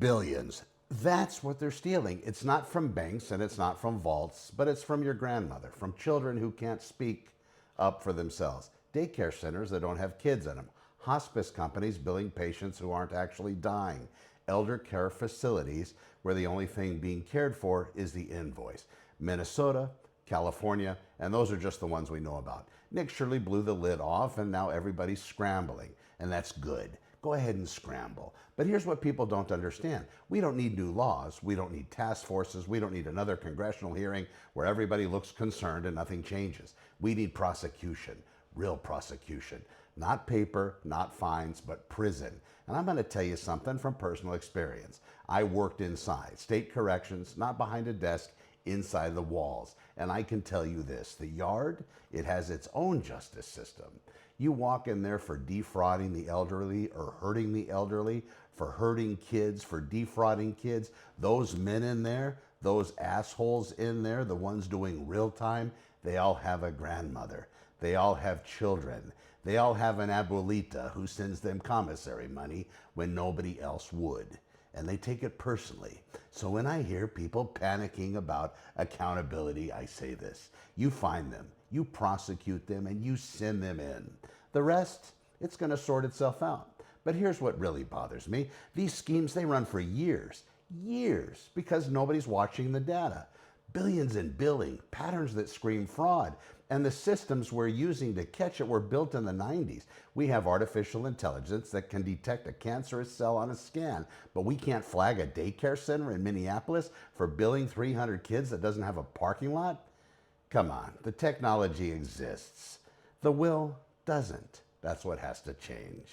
Billions. That's what they're stealing. It's not from banks and it's not from vaults, but it's from your grandmother, from children who can't speak up for themselves, daycare centers that don't have kids in them, hospice companies billing patients who aren't actually dying, elder care facilities where the only thing being cared for is the invoice. Minnesota, California, and those are just the ones we know about. Nick Shirley blew the lid off and now everybody's scrambling, and that's good. Go ahead and scramble. But here's what people don't understand. We don't need new laws. We don't need task forces. We don't need another congressional hearing where everybody looks concerned and nothing changes. We need prosecution, real prosecution. Not paper, not fines, but prison. And I'm going to tell you something from personal experience. I worked inside state corrections, not behind a desk, inside the walls. And I can tell you this, the yard, it has its own justice system. You walk in there for defrauding the elderly or hurting the elderly, for hurting kids, for defrauding kids, those men in there, those assholes in there, the ones doing real time, they all have a grandmother. They all have children. They all have an abuelita who sends them commissary money when nobody else would. And they take it personally. So when I hear people panicking about accountability, I say this: you find them, you prosecute them, and you send them in. The rest, it's going to sort itself out. But here's what really bothers me. These schemes, they run for years, because nobody's watching the data. Billions in billing, patterns that scream fraud, and the systems we're using to catch it were built in the 90s. We have artificial intelligence that can detect a cancerous cell on a scan, but we can't flag a daycare center in Minneapolis for billing 300 kids that doesn't have a parking lot? Come on, the technology exists. The will doesn't. That's what has to change.